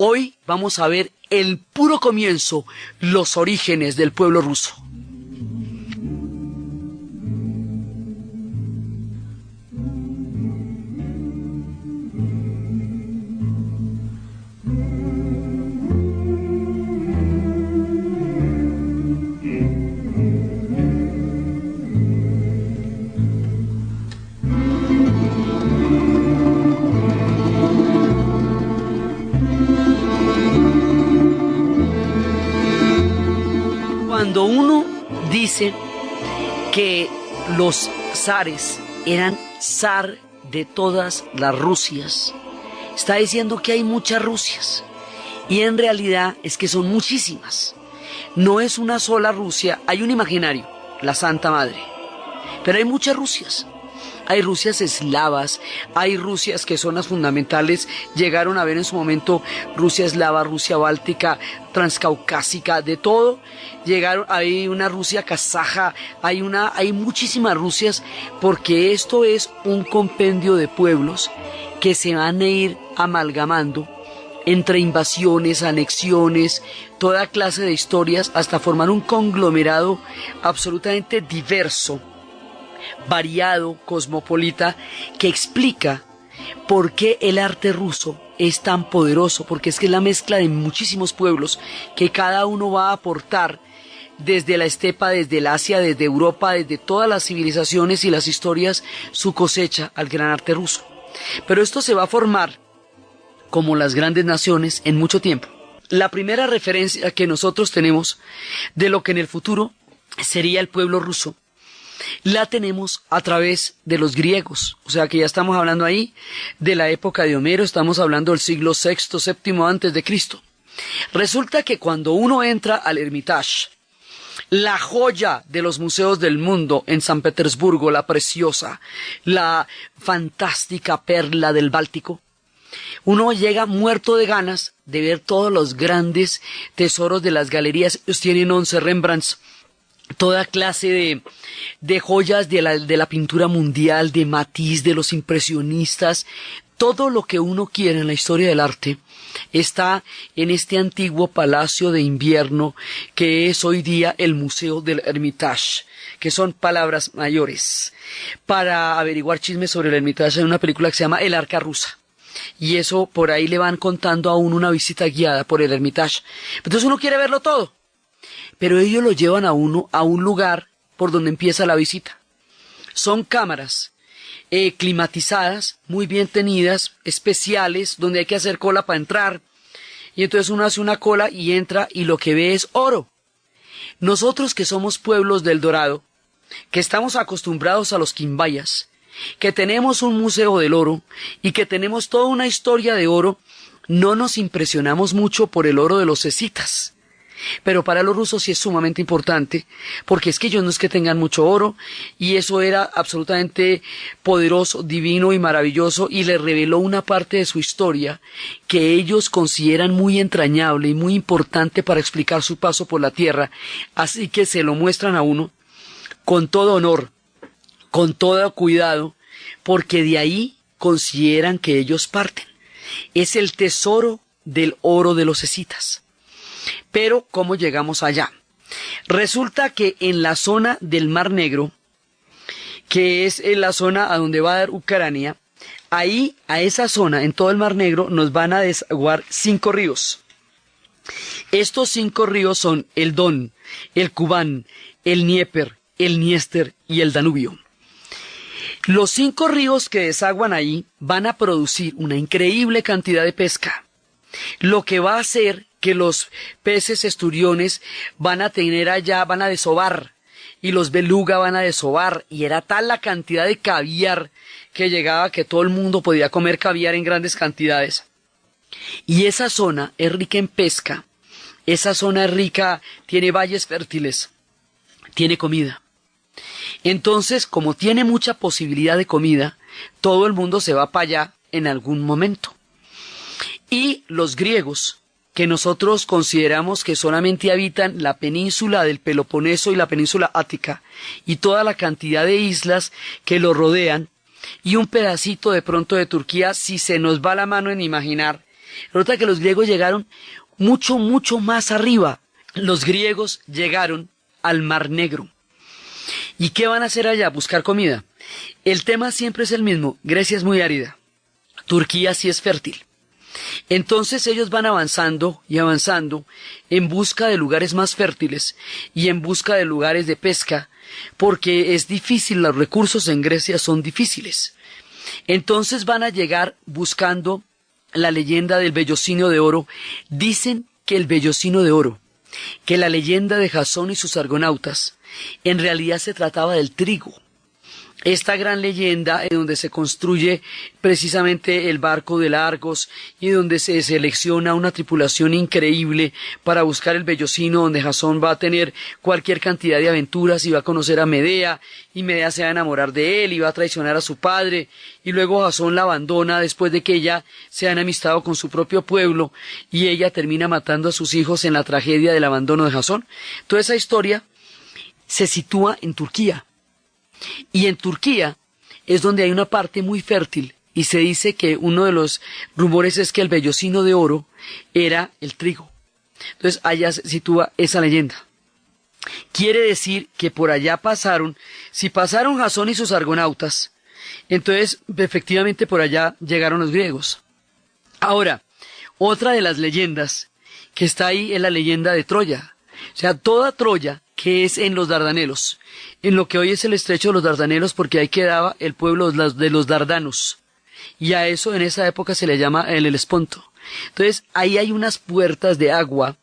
Hoy vamos a ver el puro comienzo, los orígenes del pueblo ruso. Cuando uno dice que los zares eran zar de todas las Rusias, está diciendo que hay muchas Rusias, y en realidad es que son muchísimas. No es una sola Rusia, hay un imaginario, la Santa Madre, pero hay muchas Rusias. Hay Rusias eslavas, hay Rusias que son las fundamentales, llegaron a ver en su momento Rusia eslava, Rusia báltica, transcaucásica, de todo, llegaron, hay una Rusia kazaja, hay muchísimas Rusias, porque esto es un compendio de pueblos que se van a ir amalgamando entre invasiones, anexiones, toda clase de historias, hasta formar un conglomerado absolutamente diverso, variado, cosmopolita, que explica por qué el arte ruso es tan poderoso, porque es que es la mezcla de muchísimos pueblos que cada uno va a aportar desde la estepa, desde el Asia, desde Europa, desde todas las civilizaciones y las historias, su cosecha al gran arte ruso. Pero esto se va a formar como las grandes naciones en mucho tiempo. La primera referencia que nosotros tenemos de lo que en el futuro sería el pueblo ruso la tenemos a través de los griegos, o sea que ya estamos hablando ahí de la época de Homero, estamos hablando del siglo VI, VII antes de Cristo. Resulta que cuando uno entra al Hermitage, la joya de los museos del mundo en San Petersburgo, la preciosa, la fantástica perla del Báltico, uno llega muerto de ganas de ver todos los grandes tesoros de las galerías. Ellos tienen 11 Rembrandts, toda clase de joyas de la pintura mundial, de Matisse, de los impresionistas. Todo lo que uno quiere en la historia del arte está en este antiguo palacio de invierno que es hoy día el Museo del Hermitage, que son palabras mayores. Para averiguar chismes sobre el Hermitage hay una película que se llama El Arca Rusa, y eso por ahí le van contando a uno una visita guiada por el Hermitage. Entonces uno quiere verlo todo, pero ellos lo llevan a uno a un lugar por donde empieza la visita. Son cámaras climatizadas, muy bien tenidas, especiales, donde hay que hacer cola para entrar. Y entonces uno hace una cola y entra y lo que ve es oro. Nosotros que somos pueblos del Dorado, que estamos acostumbrados a los quimbayas, que tenemos un museo del oro y que tenemos toda una historia de oro, no nos impresionamos mucho por el oro de los escitas. Pero para los rusos sí es sumamente importante, porque es que ellos no es que tengan mucho oro, y eso era absolutamente poderoso, divino y maravilloso, y les reveló una parte de su historia que ellos consideran muy entrañable y muy importante para explicar su paso por la tierra, así que se lo muestran a uno con todo honor, con todo cuidado, porque de ahí consideran que ellos parten. Es el tesoro del oro de los escitas. Pero, ¿cómo llegamos allá? Resulta que en la zona del Mar Negro, que es en la zona a donde va a dar Ucrania, ahí, a esa zona, en todo el Mar Negro, nos van a desaguar 5 ríos. Estos 5 ríos son el Don, el Kubán, el Dnieper, el Dniester y el Danubio. Los 5 ríos que desaguan ahí van a producir una increíble cantidad de pesca, lo que va a hacer que los peces esturiones van a tener allá, van a desovar, y los beluga van a desovar, y era tal la cantidad de caviar que llegaba que todo el mundo podía comer caviar en grandes cantidades. Y esa zona es rica en pesca, esa zona es rica, tiene valles fértiles, tiene comida. Entonces, como tiene mucha posibilidad de comida, todo el mundo se va para allá en algún momento. Y los griegos, que nosotros consideramos que solamente habitan la península del Peloponeso y la península Ática, y toda la cantidad de islas que lo rodean, y un pedacito de pronto de Turquía, si se nos va la mano en imaginar Resulta que los griegos llegaron mucho, mucho más arriba. Los griegos llegaron al Mar Negro. ¿Y qué van a hacer allá? Buscar comida. El tema siempre es el mismo. Grecia es muy árida. Turquía sí es fértil. Entonces ellos van avanzando y avanzando en busca de lugares más fértiles y en busca de lugares de pesca, porque es difícil, los recursos en Grecia son difíciles. Entonces van a llegar buscando la leyenda del vellocino de oro. Dicen que el vellocino de oro, que la leyenda de Jasón y sus argonautas, en realidad se trataba del trigo. Esta gran leyenda en donde se construye precisamente el barco de Argos y donde se selecciona una tripulación increíble para buscar el vellocino, donde Jasón va a tener cualquier cantidad de aventuras y va a conocer a Medea y Medea se va a enamorar de él y va a traicionar a su padre y luego Jasón la abandona después de que ella se ha enemistado con su propio pueblo y ella termina matando a sus hijos en la tragedia del abandono de Jasón. Toda esa historia se sitúa en Turquía. Y en Turquía es donde hay una parte muy fértil y se dice que uno de los rumores es que el vellocino de oro era el trigo. Entonces allá se sitúa esa leyenda. Quiere decir que por allá pasaron, si pasaron Jasón y sus argonautas, entonces efectivamente por allá llegaron los griegos. Ahora, otra de las leyendas que está ahí es la leyenda de Troya. O sea, toda Troya, que es en los Dardanelos, en lo que hoy es el estrecho de los Dardanelos, porque ahí quedaba el pueblo de los Dardanos, y a eso en esa época se le llama el Helesponto. Entonces ahí hay unas puertas de agua,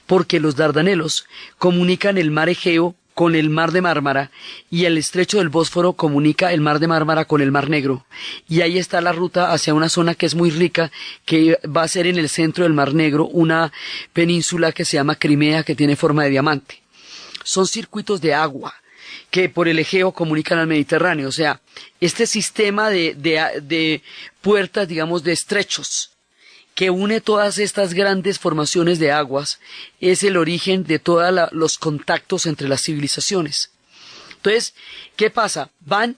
porque los Dardanelos comunican el mar Egeo con el mar de Mármara, y el estrecho del Bósforo comunica el mar de Mármara con el mar Negro, y ahí está la ruta hacia una zona que es muy rica, que va a ser en el centro del mar Negro, una península que se llama Crimea, que tiene forma de diamante. Son circuitos de agua que por el Egeo comunican al Mediterráneo. O sea, este sistema de puertas, digamos, de estrechos, que une todas estas grandes formaciones de aguas, es el origen de todos los contactos entre las civilizaciones. Entonces, ¿qué pasa? Van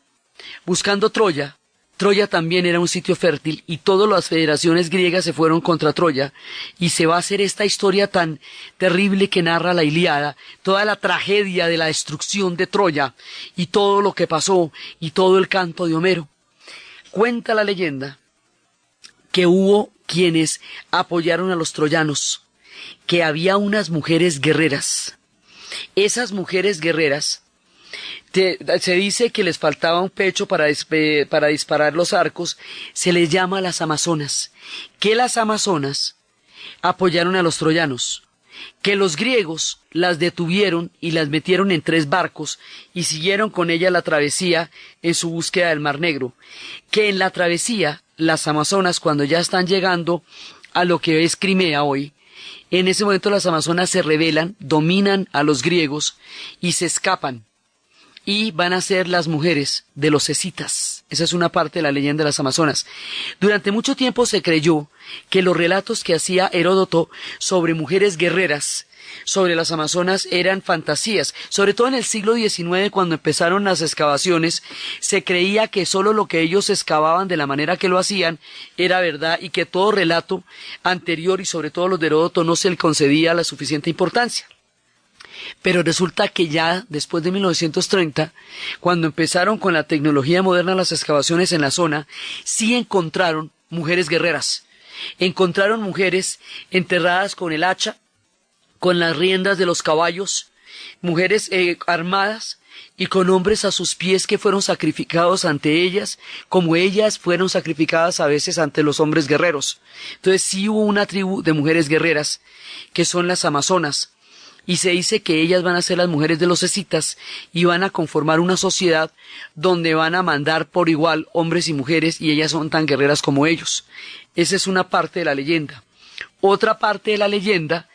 buscando Troya. Troya también era un sitio fértil y todas las federaciones griegas se fueron contra Troya y se va a hacer esta historia tan terrible que narra la Ilíada, toda la tragedia de la destrucción de Troya y todo lo que pasó y todo el canto de Homero. Cuenta la leyenda que hubo quienes apoyaron a los troyanos, que había unas mujeres guerreras. Esas mujeres guerreras se dice que les faltaba un pecho para disparar los arcos, se les llama las amazonas, que las amazonas apoyaron a los troyanos, que los griegos las detuvieron y las metieron en 3 barcos y siguieron con ellas la travesía en su búsqueda del Mar Negro, que en la travesía las amazonas, cuando ya están llegando a lo que es Crimea hoy, en ese momento las amazonas se rebelan, dominan a los griegos y se escapan. Y van a ser las mujeres de los escitas. Esa es una parte de la leyenda de las amazonas. Durante mucho tiempo se creyó que los relatos que hacía Heródoto sobre mujeres guerreras, sobre las amazonas, eran fantasías. Sobre todo en el siglo XIX, cuando empezaron las excavaciones, se creía que solo lo que ellos excavaban de la manera que lo hacían era verdad y que todo relato anterior y sobre todo los de Heródoto no se le concedía la suficiente importancia. Pero resulta que ya después de 1930, cuando empezaron con la tecnología moderna las excavaciones en la zona, sí encontraron mujeres guerreras. Encontraron mujeres enterradas con el hacha, con las riendas de los caballos, mujeres armadas y con hombres a sus pies que fueron sacrificados ante ellas, como ellas fueron sacrificadas a veces ante los hombres guerreros. Entonces sí hubo una tribu de mujeres guerreras, que son las amazonas. Y se dice que ellas van a ser las mujeres de los escitas y van a conformar una sociedad donde van a mandar por igual hombres y mujeres y ellas son tan guerreras como ellos. Esa es una parte de la leyenda. Otra parte de la leyenda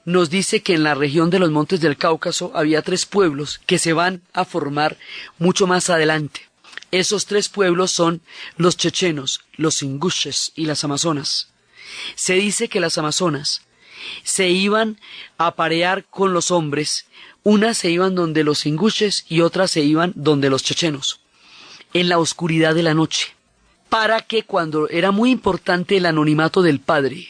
nos dice que en la región de los montes del Cáucaso había 3 pueblos que se van a formar mucho más adelante. Esos 3 pueblos son los chechenos, los ingushes y las amazonas. Se dice que las amazonas se iban a aparear con los hombres, unas se iban donde los ingushes y otras se iban donde los chechenos, en la oscuridad de la noche, para que cuando era muy importante el anonimato del padre,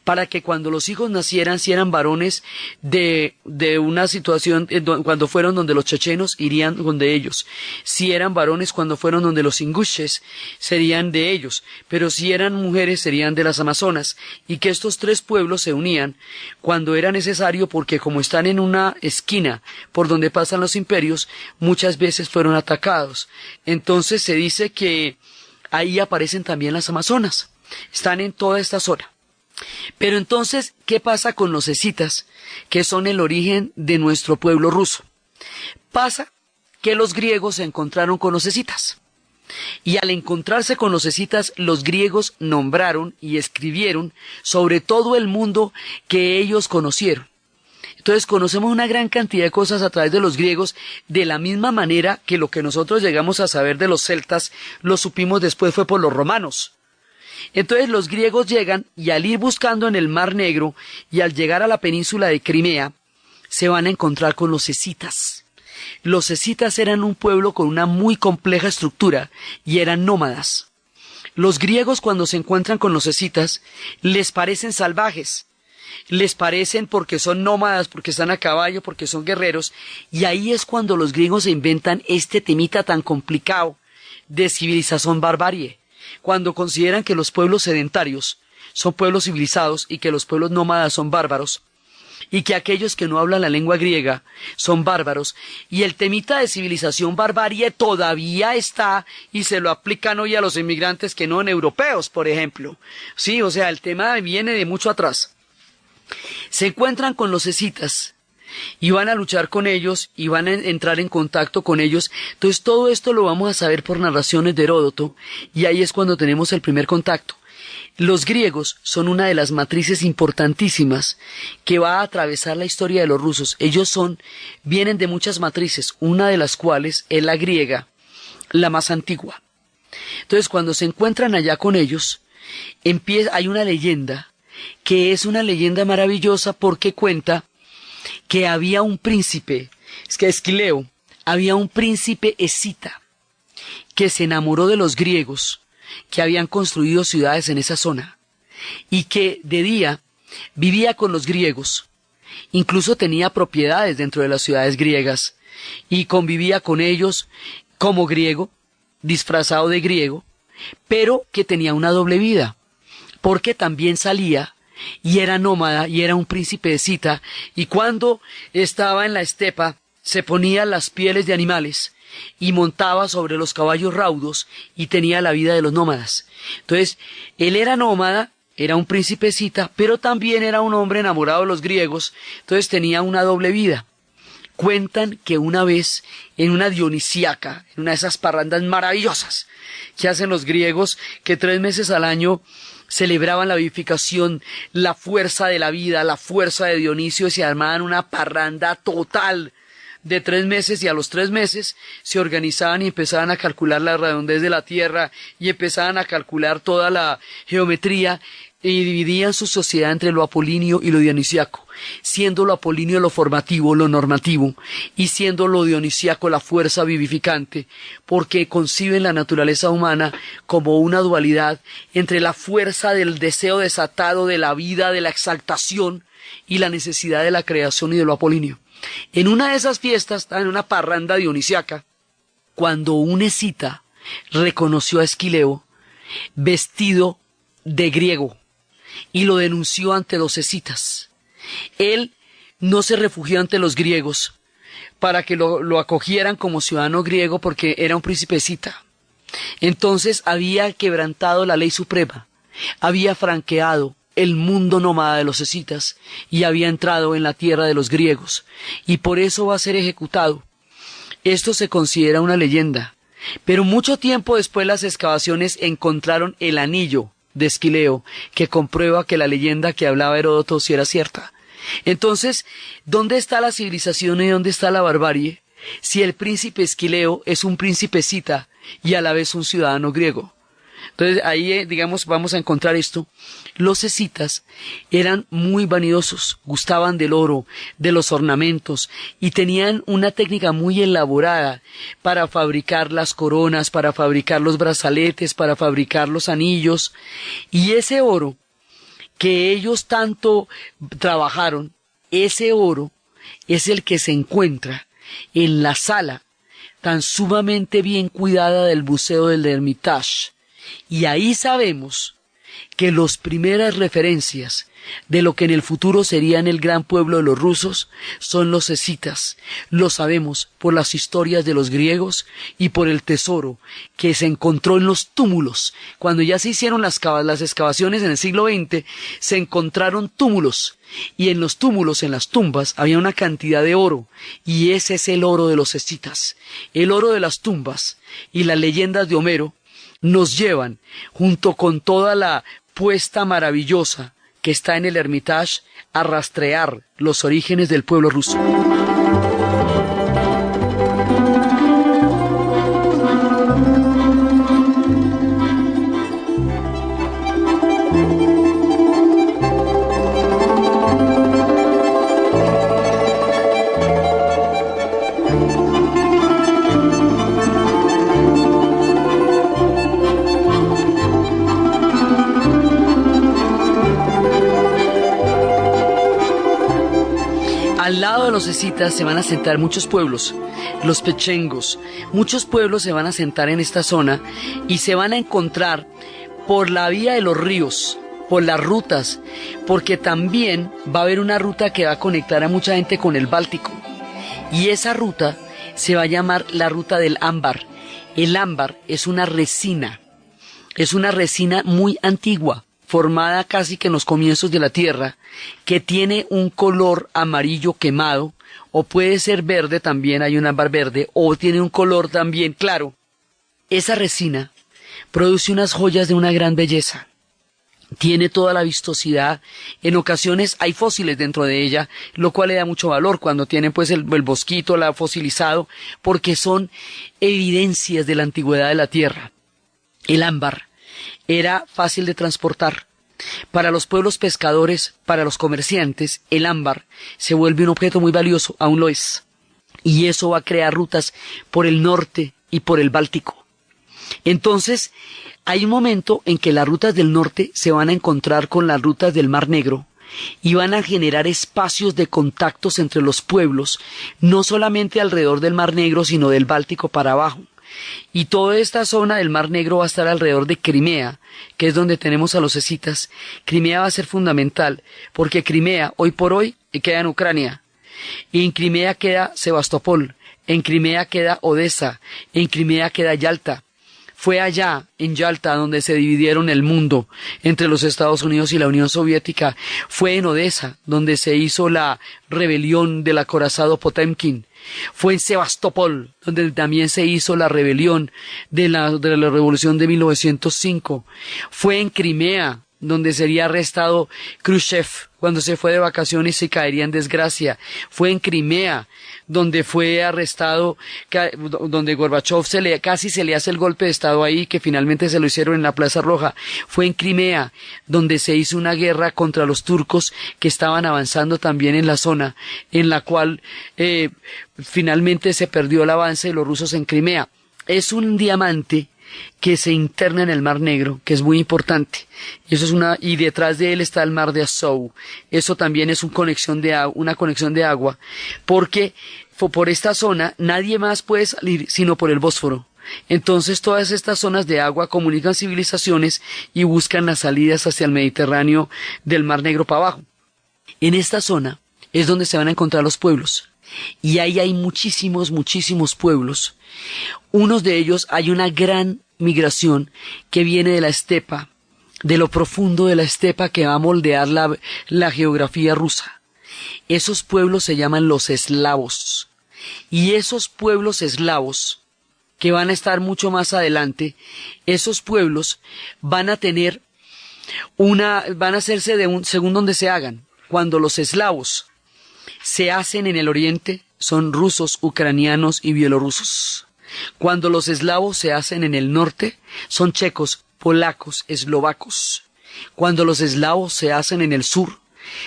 para que cuando los hijos nacieran, si eran varones de una situación, cuando fueron donde los chechenos, irían donde ellos. Si eran varones, cuando fueron donde los ingushes, serían de ellos. Pero si eran mujeres, serían de las amazonas. Y que estos tres pueblos se unían cuando era necesario, porque como están en una esquina por donde pasan los imperios, muchas veces fueron atacados. Entonces se dice que ahí aparecen también las amazonas. Están en toda esta zona. Pero entonces, ¿qué pasa con los escitas, que son el origen de nuestro pueblo ruso? Pasa que los griegos se encontraron con los escitas. Y al encontrarse con los escitas, los griegos nombraron y escribieron sobre todo el mundo que ellos conocieron. Entonces conocemos una gran cantidad de cosas a través de los griegos, de la misma manera que lo que nosotros llegamos a saber de los celtas, lo supimos después fue por los romanos. Entonces los griegos llegan y al ir buscando en el Mar Negro y al llegar a la península de Crimea, se van a encontrar con los escitas. Los escitas eran un pueblo con una muy compleja estructura y eran nómadas. Los griegos cuando se encuentran con los escitas les parecen salvajes, les parecen porque son nómadas, porque están a caballo, porque son guerreros, y ahí es cuando los griegos se inventan este temita tan complicado de civilización barbarie. Cuando consideran que los pueblos sedentarios son pueblos civilizados y que los pueblos nómadas son bárbaros, y que aquellos que no hablan la lengua griega son bárbaros, y el temita de civilización barbarie todavía está, y se lo aplican hoy a los inmigrantes que no son europeos, por ejemplo. Sí, o sea, el tema viene de mucho atrás. Se encuentran con los escitas, y van a luchar con ellos, y van a entrar en contacto con ellos. Entonces todo esto lo vamos a saber por narraciones de Heródoto, y ahí es cuando tenemos el primer contacto. Los griegos son una de las matrices importantísimas que va a atravesar la historia de los rusos. Ellos vienen de muchas matrices, una de las cuales es la griega, la más antigua. Entonces cuando se encuentran allá con ellos, hay una leyenda, que es una leyenda maravillosa porque cuenta que había un príncipe, Esquileo, había un príncipe escita que se enamoró de los griegos que habían construido ciudades en esa zona y que de día vivía con los griegos, incluso tenía propiedades dentro de las ciudades griegas y convivía con ellos como griego, disfrazado de griego, pero que tenía una doble vida, porque también salía y era nómada y era un príncipe escita, y cuando estaba en la estepa se ponía las pieles de animales y montaba sobre los caballos raudos y tenía la vida de los nómadas. Entonces, él era nómada, era un príncipe escita, pero también era un hombre enamorado de los griegos, entonces tenía una doble vida. Cuentan que una vez, en una dionisíaca, en una de esas parrandas maravillosas que hacen los griegos, que 3 meses al año celebraban la vivificación, la fuerza de la vida, la fuerza de Dionisio, y se armaban una parranda total de 3 meses, y a los 3 meses se organizaban y empezaban a calcular la redondez de la tierra y empezaban a calcular toda la geometría y dividían su sociedad entre lo apolíneo y lo dionisíaco, siendo lo apolíneo lo formativo, lo normativo, y siendo lo dionisíaco la fuerza vivificante, porque conciben la naturaleza humana como una dualidad entre la fuerza del deseo desatado de la vida, de la exaltación, y la necesidad de la creación y de lo apolíneo. En una de esas fiestas, en una parranda dionisíaca, cuando un escita reconoció a Esquileo vestido de griego y lo denunció ante los escitas, él no se refugió ante los griegos para que lo acogieran como ciudadano griego porque era un príncipe escita. Entonces había quebrantado la ley suprema, había franqueado el mundo nómada de los escitas y había entrado en la tierra de los griegos, y por eso va a ser ejecutado. Esto se considera una leyenda, pero mucho tiempo después las excavaciones encontraron el anillo de Esquileo, que comprueba que la leyenda que hablaba Heródoto sí era cierta. Entonces, ¿dónde está la civilización y dónde está la barbarie? Si el príncipe Esquileo es un príncipe escita y a la vez un ciudadano griego. Entonces ahí, digamos, vamos a encontrar esto. Los escitas eran muy vanidosos, gustaban del oro, de los ornamentos, y tenían una técnica muy elaborada para fabricar las coronas, para fabricar los brazaletes, para fabricar los anillos, y ese oro que ellos tanto trabajaron, ese oro es el que se encuentra en la sala tan sumamente bien cuidada del Museo del Hermitage, y ahí sabemos que las primeras referencias de lo que en el futuro serían el gran pueblo de los rusos son los escitas. Lo sabemos por las historias de los griegos y por el tesoro que se encontró en los túmulos. Cuando ya se hicieron las excavaciones en el siglo XX, se encontraron túmulos, y en los túmulos, en las tumbas, había una cantidad de oro, y ese es el oro de los escitas. El oro de las tumbas y las leyendas de Homero nos llevan, junto con toda la puesta maravillosa que está en el Hermitage, a rastrear los orígenes del pueblo ruso. Al lado de los escitas se van a asentar muchos pueblos, los pechengos. Muchos pueblos se van a asentar en esta zona y se van a encontrar por la vía de los ríos, por las rutas, porque también va a haber una ruta que va a conectar a mucha gente con el Báltico. Y esa ruta se va a llamar la ruta del ámbar. El ámbar es una resina muy antigua, formada casi que en los comienzos de la Tierra, que tiene un color amarillo quemado, o puede ser verde también, hay un ámbar verde, o tiene un color también claro. Esa resina produce unas joyas de una gran belleza, tiene toda la vistosidad, en ocasiones hay fósiles dentro de ella, lo cual le da mucho valor cuando tienen pues el bosquito, la fosilizado, porque son evidencias de la antigüedad de la Tierra. El ámbar era fácil de transportar. Para los pueblos pescadores, para los comerciantes, el ámbar se vuelve un objeto muy valioso, aún lo es. Y eso va a crear rutas por el norte y por el Báltico. Entonces, hay un momento en que las rutas del norte se van a encontrar con las rutas del Mar Negro y van a generar espacios de contactos entre los pueblos, no solamente alrededor del Mar Negro, sino del Báltico para abajo. Y toda esta zona del Mar Negro va a estar alrededor de Crimea, que es donde tenemos a los escitas. Crimea va a ser fundamental, porque Crimea, hoy por hoy, queda en Ucrania. Y en Crimea queda Sebastopol, en Crimea queda Odessa, en Crimea queda Yalta. Fue allá, en Yalta, donde se dividieron el mundo entre los Estados Unidos y la Unión Soviética. Fue en Odessa, donde se hizo la rebelión del acorazado Potemkin. Fue en Sebastopol, donde también se hizo la rebelión de la revolución de 1905. Fue en Crimea, donde sería arrestado Khrushchev cuando se fue de vacaciones y caería en desgracia. Fue en Crimea, donde fue arrestado, donde Gorbachev casi se le hace el golpe de estado ahí, que finalmente se lo hicieron en la Plaza Roja. Fue en Crimea, donde se hizo una guerra contra los turcos que estaban avanzando también en la zona, en la cual finalmente se perdió el avance de los rusos en Crimea. Es un diamante que se interna en el Mar Negro, que es muy importante. Eso es y detrás de él está el Mar de Azov. Eso también es una conexión de agua, porque por esta zona nadie más puede salir sino por el Bósforo. Entonces todas estas zonas de agua comunican civilizaciones y buscan las salidas hacia el Mediterráneo del Mar Negro para abajo. En esta zona es donde se van a encontrar los pueblos. Y ahí hay muchísimos pueblos. Unos de ellos hay una gran migración que viene de la estepa, de lo profundo de la estepa, que va a moldear la geografía rusa. Esos pueblos se llaman los eslavos. Y esos pueblos eslavos, que van a estar mucho más adelante, esos pueblos van a hacerse según donde se hagan. Cuando los eslavos se hacen en el oriente, son rusos, ucranianos y bielorrusos. Cuando los eslavos se hacen en el norte, son checos, polacos, eslovacos. Cuando los eslavos se hacen en el sur,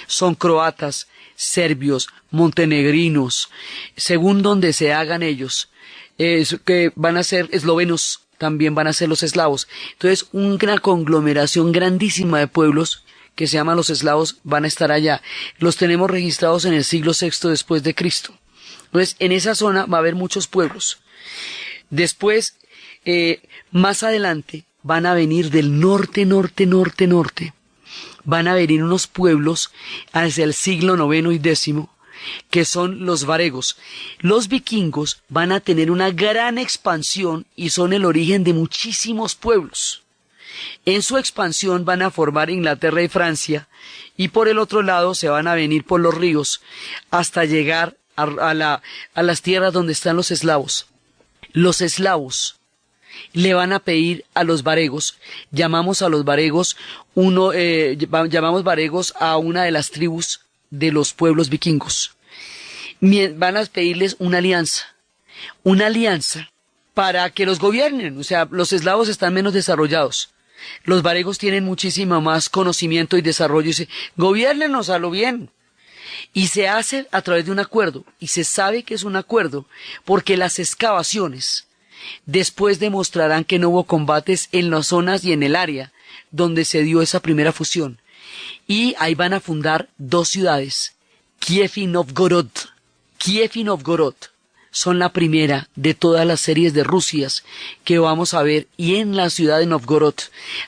son croatas, serbios, montenegrinos, según donde se hagan ellos, que van a ser eslovenos, también van a ser los eslavos. Entonces, una conglomeración grandísima de pueblos que se llaman los eslavos van a estar allá. Los tenemos registrados en el siglo VI después de Cristo. Entonces, en esa zona va a haber muchos pueblos. Después, más adelante, van a venir del norte. Van a venir unos pueblos hacia el siglo IX y X, que son los varegos. Los vikingos van a tener una gran expansión y son el origen de muchísimos pueblos. En su expansión van a formar Inglaterra y Francia, y por el otro lado se van a venir por los ríos hasta llegar a las tierras donde están los eslavos. Los eslavos le van a pedir a los varegos, llamamos varegos a una de las tribus de los pueblos vikingos. Van a pedirles una alianza para que los gobiernen. O sea, los eslavos están menos desarrollados. Los varegos tienen muchísimo más conocimiento y desarrollo y dicen, gobiérnenos a lo bien. Y se hace a través de un acuerdo, y se sabe que es un acuerdo, porque las excavaciones después demostrarán que no hubo combates en las zonas y en el área donde se dio esa primera fusión. Y ahí van a fundar dos ciudades, Kiev y Novgorod. Kiev y Novgorod son la primera de todas las series de Rusias que vamos a ver, y en la ciudad de Novgorod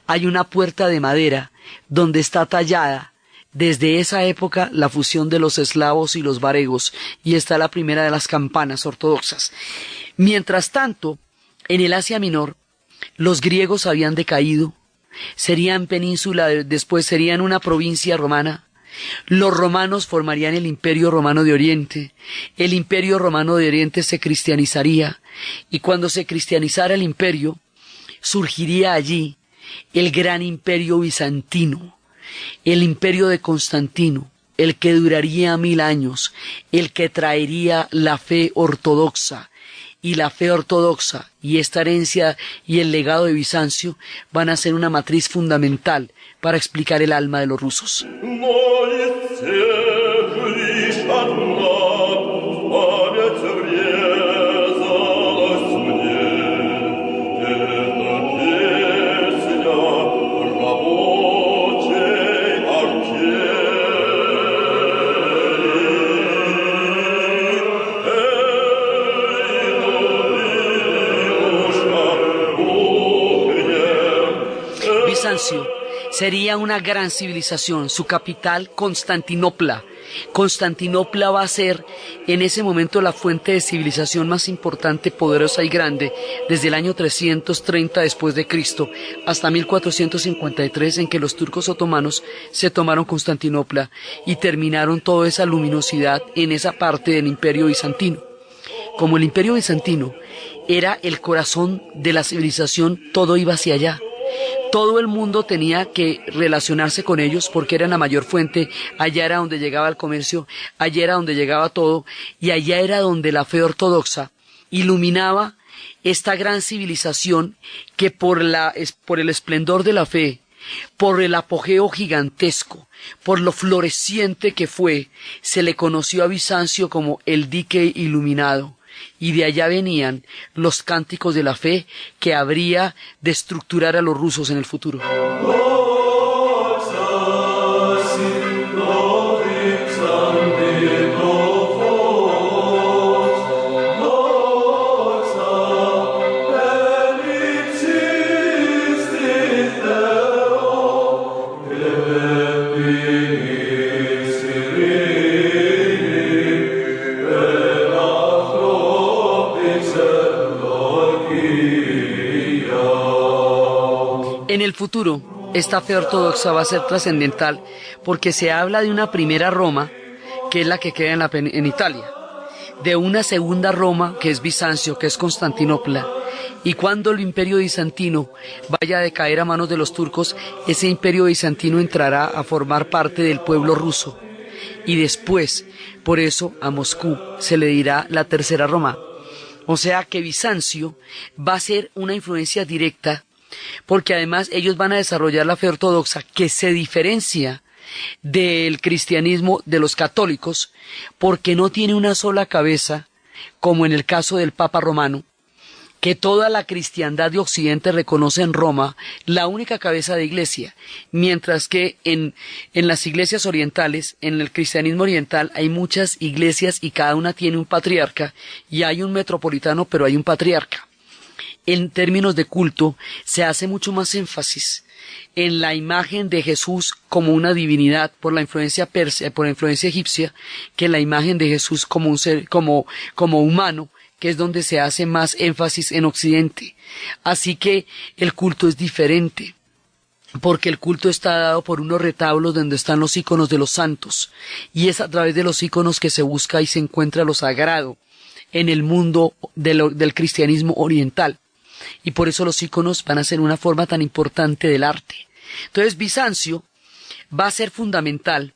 hay una puerta de madera donde está tallada desde esa época la fusión de los eslavos y los varegos, y está la primera de las campanas ortodoxas. Mientras tanto, en el Asia Menor, los griegos habían decaído, serían península, después serían una provincia romana. Los romanos formarían el Imperio Romano de Oriente. El Imperio Romano de Oriente se cristianizaría, y cuando se cristianizara el imperio, surgiría allí el gran Imperio Bizantino, el Imperio de Constantino, el que duraría 1000 años, el que traería la fe ortodoxa. Y la fe ortodoxa y esta herencia y el legado de Bizancio van a ser una matriz fundamental para explicar el alma de los rusos. Bizancio sería una gran civilización, su capital Constantinopla. Constantinopla va a ser en ese momento la fuente de civilización más importante, poderosa y grande desde el año 330 después de Cristo hasta 1453, en que los turcos otomanos se tomaron Constantinopla y terminaron toda esa luminosidad en esa parte del Imperio Bizantino. Como el Imperio Bizantino era el corazón de la civilización, todo iba hacia allá. Todo el mundo tenía que relacionarse con ellos porque eran la mayor fuente, allá era donde llegaba el comercio, allá era donde llegaba todo, y allá era donde la fe ortodoxa iluminaba esta gran civilización que por el esplendor de la fe, por el apogeo gigantesco, por lo floreciente que fue, se le conoció a Bizancio como el dique iluminado. Y de allá venían los cánticos de la fe que habría de estructurar a los rusos en el futuro. En el futuro, esta fe ortodoxa va a ser trascendental porque se habla de una primera Roma, que es la que queda en Italia, de una segunda Roma, que es Bizancio, que es Constantinopla, y cuando el Imperio Bizantino vaya a decaer a manos de los turcos, ese Imperio Bizantino entrará a formar parte del pueblo ruso, y después, por eso, a Moscú se le dirá la tercera Roma. O sea que Bizancio va a ser una influencia directa porque además ellos van a desarrollar la fe ortodoxa, que se diferencia del cristianismo de los católicos, porque no tiene una sola cabeza, como en el caso del Papa Romano, que toda la cristiandad de Occidente reconoce en Roma la única cabeza de iglesia, mientras que en las iglesias orientales, en el cristianismo oriental, hay muchas iglesias y cada una tiene un patriarca, y hay un metropolitano, pero hay un patriarca. En términos de culto, se hace mucho más énfasis en la imagen de Jesús como una divinidad por la influencia persa, por la influencia egipcia, que en la imagen de Jesús como un ser, como humano, que es donde se hace más énfasis en Occidente. Así que el culto es diferente, porque el culto está dado por unos retablos donde están los íconos de los santos, y es a través de los íconos que se busca y se encuentra lo sagrado en el mundo del cristianismo oriental. Y por eso los íconos van a ser una forma tan importante del arte. Entonces Bizancio va a ser fundamental,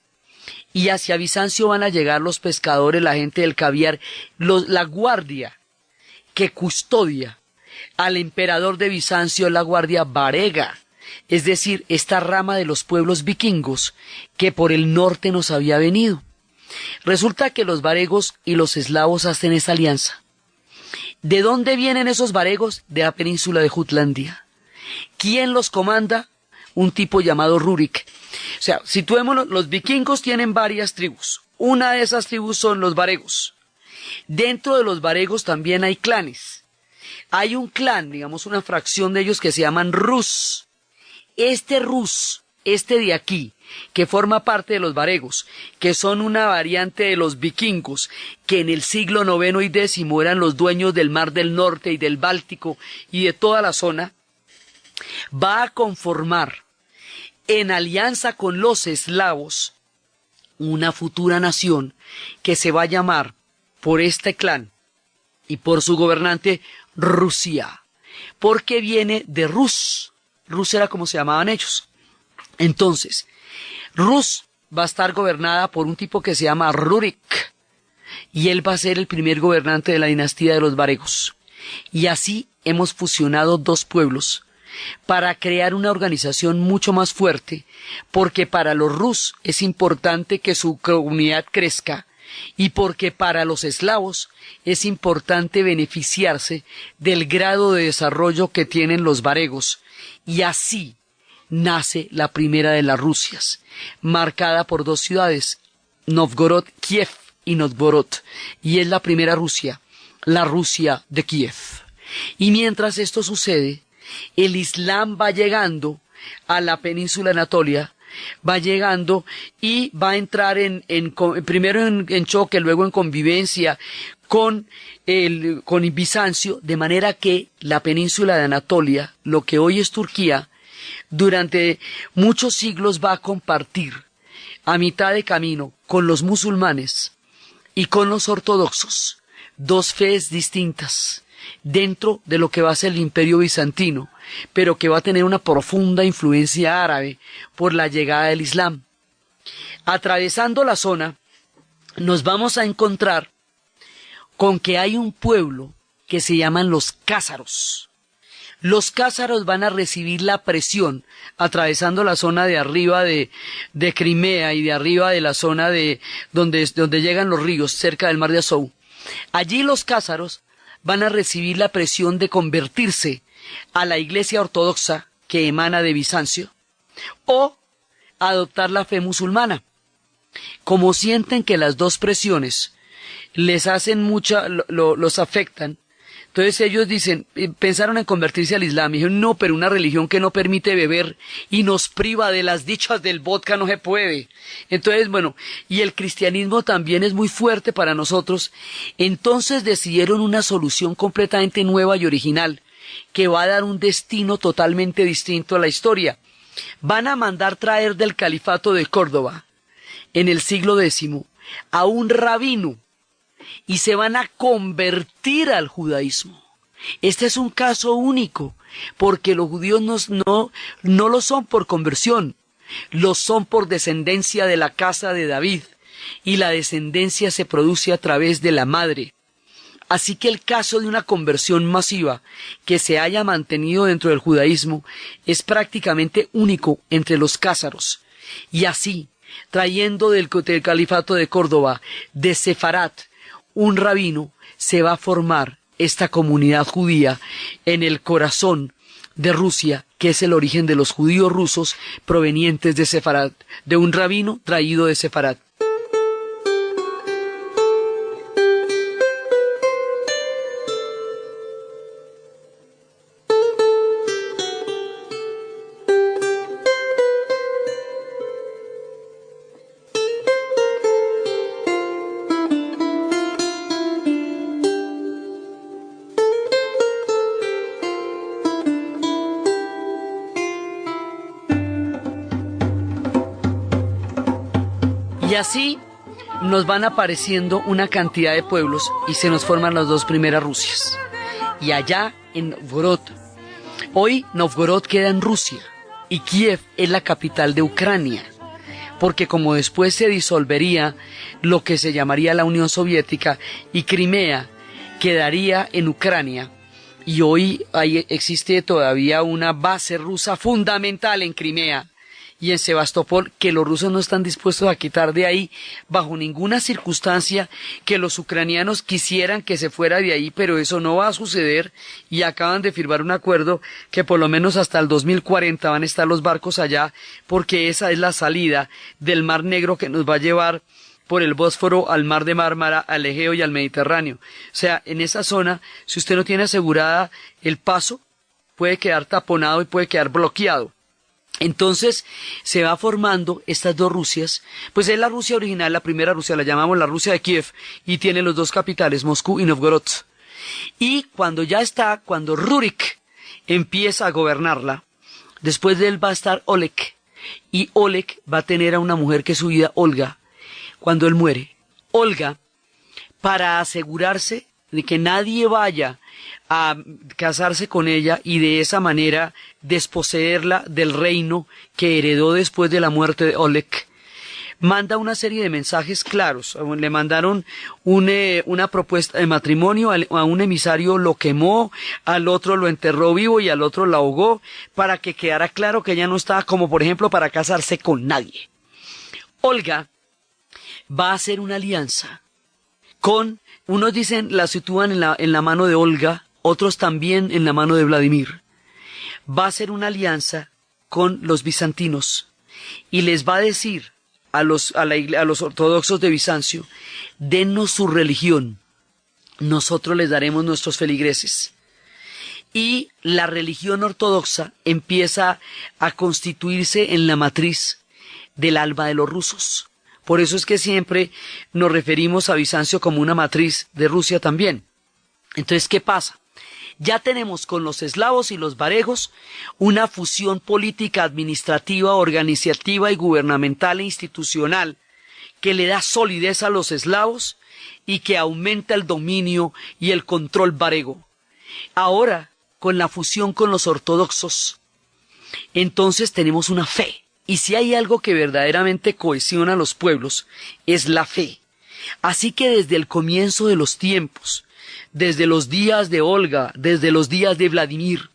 y hacia Bizancio van a llegar los pescadores, la gente del caviar, la guardia que custodia al emperador de Bizancio, la guardia varega, es decir, esta rama de los pueblos vikingos que por el norte nos había venido. Resulta que los varegos y los eslavos hacen esa alianza. ¿De dónde vienen esos varegos? De la península de Jutlandia. ¿Quién los comanda? Un tipo llamado Rurik. O sea, situémonos, los vikingos tienen varias tribus. Una de esas tribus son los varegos. Dentro de los varegos también hay clanes. Hay un clan, digamos una fracción de ellos que se llaman Rus. Este Rus, este de aquí, que forma parte de los varegos, que son una variante de los vikingos, que en el siglo IX y X eran los dueños del Mar del Norte y del Báltico y de toda la zona, va a conformar en alianza con los eslavos una futura nación que se va a llamar por este clan y por su gobernante Rusia, porque viene de Rus. Rus era como se llamaban ellos. Entonces, Rus va a estar gobernada por un tipo que se llama Rurik, y él va a ser el primer gobernante de la dinastía de los varegos. Y así hemos fusionado dos pueblos para crear una organización mucho más fuerte, porque para los Rus es importante que su comunidad crezca, y porque para los eslavos es importante beneficiarse del grado de desarrollo que tienen los varegos, y así nace la primera de las Rusias, marcada por dos ciudades, Novgorod, Kiev y Novgorod, y es la primera Rusia, la Rusia de Kiev. Y mientras esto sucede, el Islam va llegando a la península Anatolia, va llegando y va a entrar primero en choque, luego en convivencia con Bizancio, de manera que la península de Anatolia, lo que hoy es Turquía, durante muchos siglos va a compartir a mitad de camino con los musulmanes y con los ortodoxos, dos fees distintas dentro de lo que va a ser el imperio bizantino, pero que va a tener una profunda influencia árabe por la llegada del Islam. Atravesando la zona, nos vamos a encontrar con que hay un pueblo que se llaman los cázaros. Los cázaros van a recibir la presión atravesando la zona de arriba de Crimea y de arriba de la zona de donde llegan los ríos, cerca del mar de Azov. Allí los cázaros van a recibir la presión de convertirse a la iglesia ortodoxa que emana de Bizancio o adoptar la fe musulmana. Como sienten que las dos presiones les hacen los afectan, entonces ellos pensaron en convertirse al Islam, y dijeron, no, pero una religión que no permite beber y nos priva de las dichas del vodka no se puede. Entonces, bueno, y el cristianismo también es muy fuerte para nosotros, entonces decidieron una solución completamente nueva y original, que va a dar un destino totalmente distinto a la historia. Van a mandar traer del califato de Córdoba, en el siglo X, a un rabino, y se van a convertir al judaísmo. Este es un caso único, porque los judíos no lo son por conversión, lo son por descendencia de la casa de David, y la descendencia se produce a través de la madre. Así que el caso de una conversión masiva que se haya mantenido dentro del judaísmo es prácticamente único entre los cázaros. Y así, trayendo del califato de Córdoba, de Sefarat, un rabino, se va a formar esta comunidad judía en el corazón de Rusia, que es el origen de los judíos rusos provenientes de Sefarat, de un rabino traído de Sefarat. Y así nos van apareciendo una cantidad de pueblos y se nos forman las dos primeras Rusias. Y allá en Novgorod, hoy Novgorod queda en Rusia y Kiev es la capital de Ucrania, porque como después se disolvería lo que se llamaría la Unión Soviética y Crimea quedaría en Ucrania, y hoy existe todavía una base rusa fundamental en Crimea y en Sebastopol, que los rusos no están dispuestos a quitar de ahí bajo ninguna circunstancia, que los ucranianos quisieran que se fuera de ahí, pero eso no va a suceder, y acaban de firmar un acuerdo que por lo menos hasta el 2040 van a estar los barcos allá, porque esa es la salida del Mar Negro que nos va a llevar por el Bósforo al Mar de Mármara, al Egeo y al Mediterráneo. O sea, en esa zona, si usted no tiene asegurada el paso, puede quedar taponado y puede quedar bloqueado. Entonces se va formando estas dos Rusias, pues es la Rusia original, la primera Rusia, la llamamos la Rusia de Kiev, y tiene los dos capitales, Moscú y Novgorod. Y cuando Rurik empieza a gobernarla, después de él va a estar Oleg, y Oleg va a tener a una mujer que es su vida, Olga. Cuando él muere, Olga, para asegurarse de que nadie vaya a casarse con ella y de esa manera desposeerla del reino que heredó después de la muerte de Oleg, manda una serie de mensajes claros. Le mandaron una propuesta de matrimonio, a un emisario lo quemó, al otro lo enterró vivo y al otro lo ahogó, para que quedara claro que ella no estaba, como por ejemplo, para casarse con nadie. Olga va a hacer una alianza con, unos dicen, la sitúan en la mano de Olga, otros también en la mano de Vladimir. Va a hacer una alianza con los bizantinos y les va a decir a los ortodoxos de Bizancio: dennos su religión, nosotros les daremos nuestros feligreses. Y la religión ortodoxa empieza a constituirse en la matriz del alma de los rusos. Por eso es que siempre nos referimos a Bizancio como una matriz de Rusia también. Entonces, ¿qué pasa? Ya tenemos con los eslavos y los varegos una fusión política, administrativa, organizativa y gubernamental e institucional que le da solidez a los eslavos y que aumenta el dominio y el control varego. Ahora, con la fusión con los ortodoxos, entonces tenemos una fe. Y si hay algo que verdaderamente cohesiona a los pueblos, es la fe. Así que desde el comienzo de los tiempos, desde los días de Olga, desde los días de Vladimir,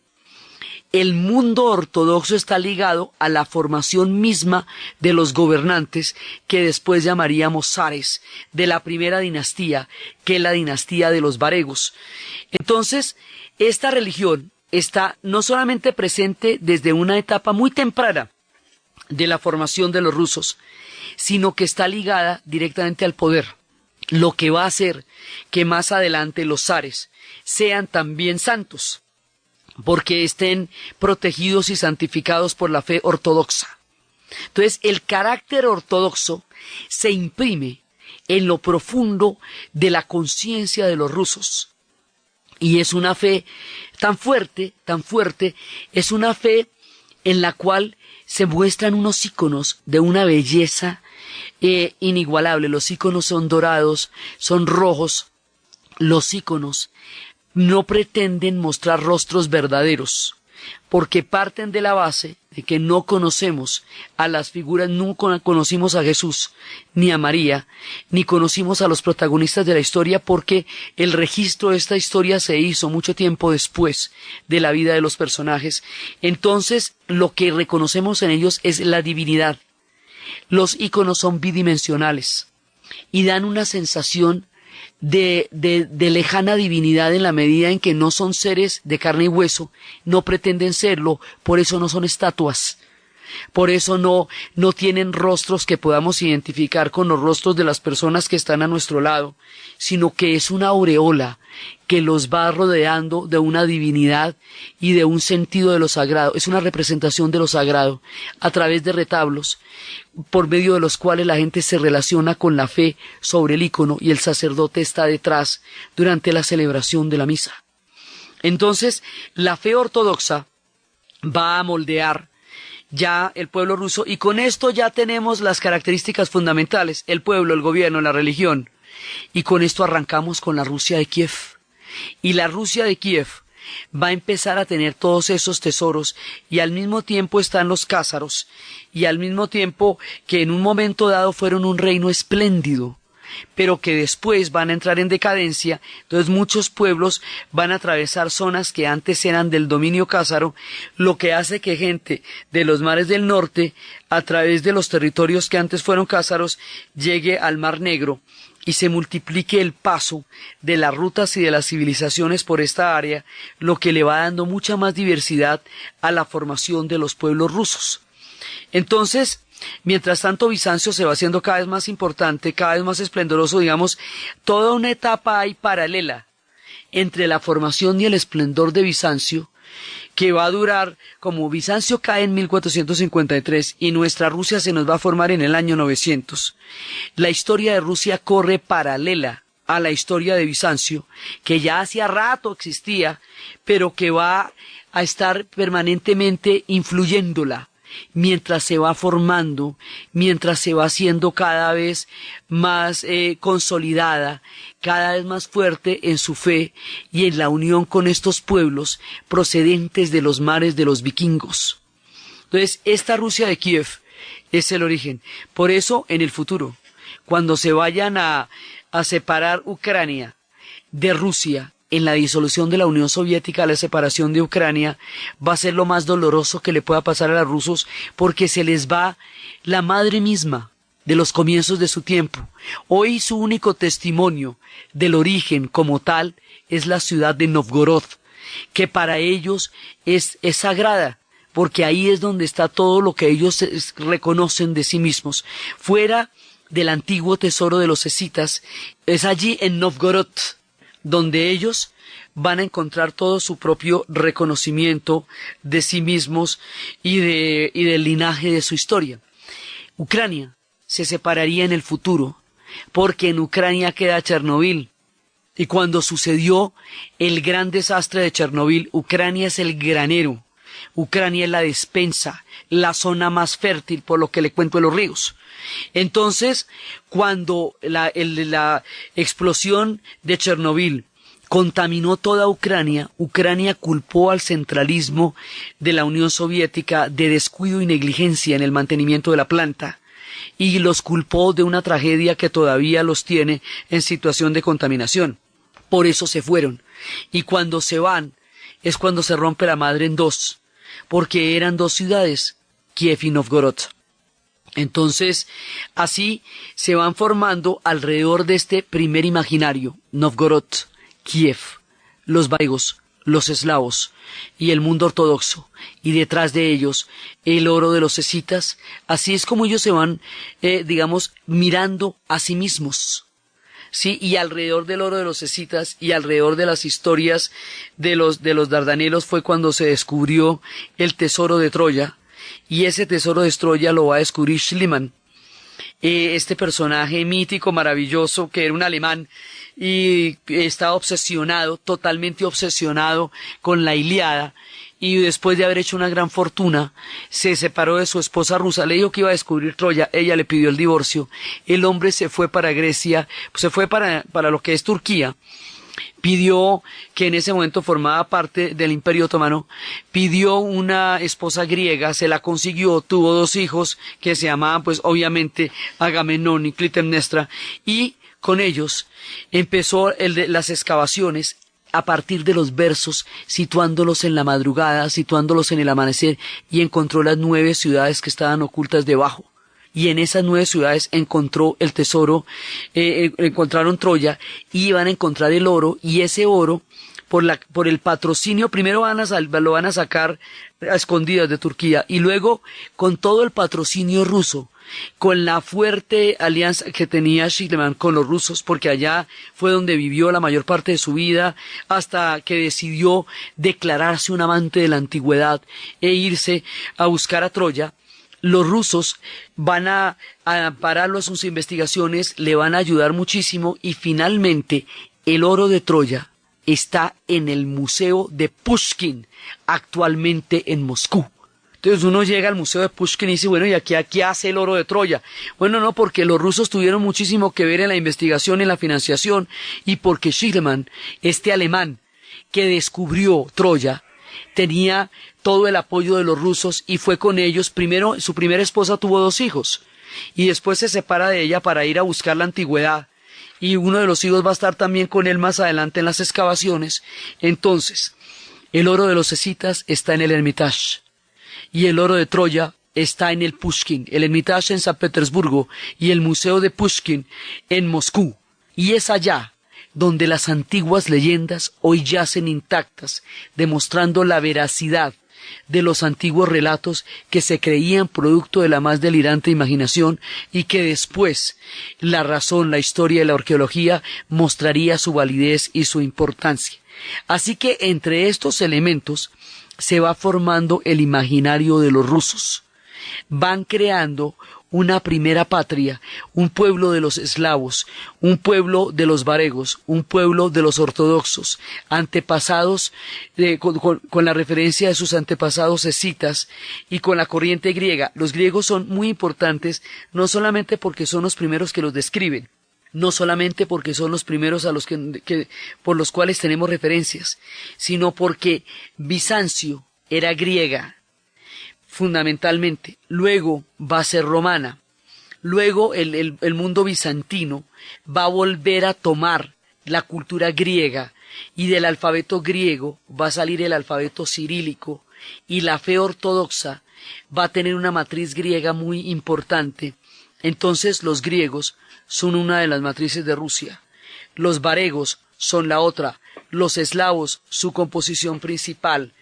el mundo ortodoxo está ligado a la formación misma de los gobernantes que después llamaríamos zares, de la primera dinastía, que es la dinastía de los varegos. Entonces, esta religión está no solamente presente desde una etapa muy temprana de la formación de los rusos, sino que está ligada directamente al poder, lo que va a hacer que más adelante los zares sean también santos, porque estén protegidos y santificados por la fe ortodoxa. Entonces, el carácter ortodoxo se imprime en lo profundo de la conciencia de los rusos, y es una fe tan fuerte, es una fe en la cual se muestran unos íconos de una belleza inigualable. Los íconos son dorados, son rojos. Los íconos no pretenden mostrar rostros verdaderos, porque parten de la base de que no conocemos a las figuras, nunca conocimos a Jesús, ni a María, ni conocimos a los protagonistas de la historia, porque el registro de esta historia se hizo mucho tiempo después de la vida de los personajes. Entonces, lo que reconocemos en ellos es la divinidad. Los íconos son bidimensionales y dan una sensación de lejana divinidad en la medida en que no son seres de carne y hueso, no pretenden serlo, por eso no son estatuas, por eso no tienen rostros que podamos identificar con los rostros de las personas que están a nuestro lado, sino que es una aureola que los va rodeando de una divinidad y de un sentido de lo sagrado. Es una representación de lo sagrado a través de retablos por medio de los cuales la gente se relaciona con la fe sobre el ícono y el sacerdote está detrás durante la celebración de la misa. Entonces, la fe ortodoxa va a moldear ya el pueblo ruso, y con esto ya tenemos las características fundamentales: el pueblo, el gobierno, la religión, y con esto arrancamos con la Rusia de Kiev. Y la Rusia de Kiev va a empezar a tener todos esos tesoros, y al mismo tiempo están los cázaros, y al mismo tiempo que en un momento dado fueron un reino espléndido, pero que después van a entrar en decadencia. Entonces muchos pueblos van a atravesar zonas que antes eran del dominio cázaro, lo que hace que gente de los mares del norte, a través de los territorios que antes fueron cázaros, llegue al Mar Negro y se multiplique el paso de las rutas y de las civilizaciones por esta área, lo que le va dando mucha más diversidad a la formación de los pueblos rusos. Entonces, mientras tanto, Bizancio se va haciendo cada vez más importante, cada vez más esplendoroso, digamos, toda una etapa hay paralela entre la formación y el esplendor de Bizancio, que va a durar, como Bizancio cae en 1453 y nuestra Rusia se nos va a formar en el año 900. La historia de Rusia corre paralela a la historia de Bizancio, que ya hacía rato existía, pero que va a estar permanentemente influyéndola, mientras se va formando, mientras se va haciendo cada vez más consolidada, cada vez más fuerte en su fe y en la unión con estos pueblos procedentes de los mares de los vikingos. Entonces, esta Rusia de Kiev es el origen. Por eso, en el futuro, cuando se vayan a separar Ucrania de Rusia, en la disolución de la Unión Soviética, la separación de Ucrania, va a ser lo más doloroso que le pueda pasar a los rusos, porque se les va la madre misma de los comienzos de su tiempo. Hoy su único testimonio del origen como tal es la ciudad de Novgorod, que para ellos es sagrada, porque ahí es donde está todo lo que ellos reconocen de sí mismos. Fuera del antiguo tesoro de los escitas, es allí en Novgorod donde ellos van a encontrar todo su propio reconocimiento de sí mismos y del linaje de su historia. Ucrania se separaría en el futuro, porque en Ucrania queda Chernobyl, y cuando sucedió el gran desastre de Chernobyl, Ucrania es el granero, Ucrania es la despensa, la zona más fértil, por lo que le cuento de los ríos. Entonces, cuando la explosión de Chernobyl contaminó toda Ucrania, Ucrania culpó al centralismo de la Unión Soviética de descuido y negligencia en el mantenimiento de la planta, y los culpó de una tragedia que todavía los tiene en situación de contaminación. Por eso se fueron, y cuando se van es cuando se rompe la madre en dos, porque eran dos ciudades, Kiev y Novgorod. Entonces, así se van formando alrededor de este primer imaginario, Novgorod, Kiev, los vaigos, los eslavos y el mundo ortodoxo, y detrás de ellos el oro de los escitas. Así es como ellos se van, mirando a sí mismos. Sí, y alrededor del oro de los escitas y alrededor de las historias de los Dardanelos fue cuando se descubrió el tesoro de Troya, y ese tesoro de Troya lo va a descubrir Schliemann, este personaje mítico, maravilloso, que era un alemán y estaba obsesionado, totalmente obsesionado con la Ilíada, y después de haber hecho una gran fortuna, se separó de su esposa rusa, le dijo que iba a descubrir Troya, ella le pidió el divorcio, el hombre se fue para Grecia, se fue para lo que es Turquía, pidió, que en ese momento formaba parte del Imperio Otomano, pidió una esposa griega, se la consiguió, tuvo 2 hijos que se llamaban pues obviamente Agamenón y Clitemnestra, y con ellos empezó las excavaciones a partir de los versos, situándolos en la madrugada, situándolos en el amanecer, y encontró las 9 ciudades que estaban ocultas debajo. Y en esas 9 ciudades encontró el tesoro, encontraron Troya, y iban a encontrar el oro, y ese oro, por el patrocinio, primero lo van a sacar a escondidas de Turquía, y luego con todo el patrocinio ruso, con la fuerte alianza que tenía Schliemann con los rusos, porque allá fue donde vivió la mayor parte de su vida, hasta que decidió declararse un amante de la antigüedad e irse a buscar a Troya. Los rusos van a ampararlo en sus investigaciones, le van a ayudar muchísimo, y finalmente el oro de Troya está en el Museo de Pushkin, actualmente en Moscú. Entonces uno llega al Museo de Pushkin y dice, bueno, ¿y aquí hace el oro de Troya? Bueno, no, porque los rusos tuvieron muchísimo que ver en la investigación, en la financiación, y porque Schliemann, este alemán que descubrió Troya, tenía todo el apoyo de los rusos, y fue con ellos. Primero, su primera esposa tuvo 2 hijos, y después se separa de ella para ir a buscar la antigüedad, y uno de los hijos va a estar también con él más adelante en las excavaciones. Entonces, el oro de los escitas está en el Hermitage, y el oro de Troya está en el Pushkin, el Hermitage en San Petersburgo, y el Museo de Pushkin en Moscú, y es allá donde las antiguas leyendas hoy yacen intactas, demostrando la veracidad de los antiguos relatos que se creían producto de la más delirante imaginación, y que después la razón, la historia y la arqueología mostraría su validez y su importancia. Así que entre estos elementos se va formando el imaginario de los rusos. Van creando una primera patria, un pueblo de los eslavos, un pueblo de los varegos, un pueblo de los ortodoxos, antepasados, con la referencia de sus antepasados escitas, y con la corriente griega. Los griegos son muy importantes, no solamente porque son los primeros que los describen, no solamente porque son los primeros a los por los cuales tenemos referencias, sino porque Bizancio era griega, fundamentalmente, luego va a ser romana, luego el mundo bizantino va a volver a tomar la cultura griega, y del alfabeto griego va a salir el alfabeto cirílico, y la fe ortodoxa va a tener una matriz griega muy importante. Entonces los griegos son una de las matrices de Rusia, los varegos son la otra, los eslavos su composición principal,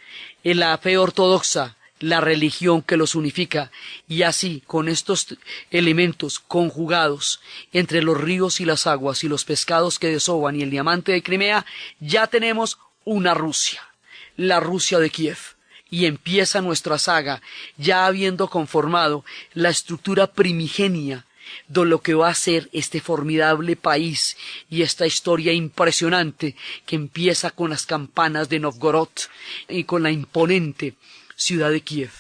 la fe ortodoxa la religión que los unifica, y así, con estos elementos conjugados entre los ríos y las aguas y los pescados que desoban y el diamante de Crimea, ya tenemos una Rusia, la Rusia de Kiev. Y empieza nuestra saga, ya habiendo conformado la estructura primigenia de lo que va a ser este formidable país, y esta historia impresionante que empieza con las campanas de Novgorod y con la imponente ciudad de Kiev,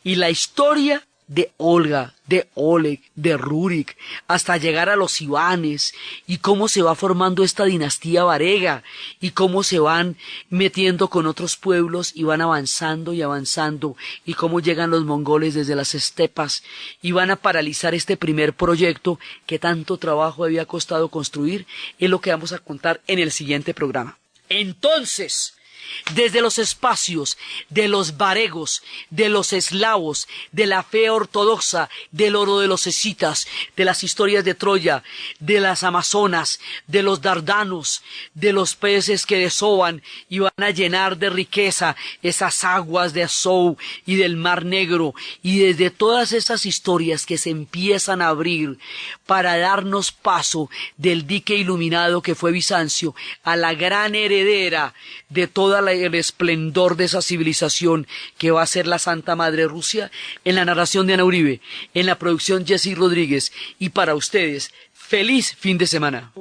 y la historia de Olga, de Oleg, de Rurik, hasta llegar a los Ivanes, y cómo se va formando esta dinastía varega, y cómo se van metiendo con otros pueblos y van avanzando y avanzando, y cómo llegan los mongoles desde las estepas y van a paralizar este primer proyecto que tanto trabajo había costado construir. Es lo que vamos a contar en el siguiente programa. Entonces, desde los espacios de los varegos, de los eslavos, de la fe ortodoxa, del oro de los escitas, de las historias de Troya, de las amazonas, de los dardanos, de los peces que desoban y van a llenar de riqueza esas aguas de Azov y del Mar Negro, y desde todas esas historias que se empiezan a abrir para darnos paso del dique iluminado que fue Bizancio a la gran heredera de toda el esplendor de esa civilización que va a ser la Santa Madre Rusia. En la narración de Ana Uribe, en la producción Jessy Rodríguez, y para ustedes, feliz fin de semana.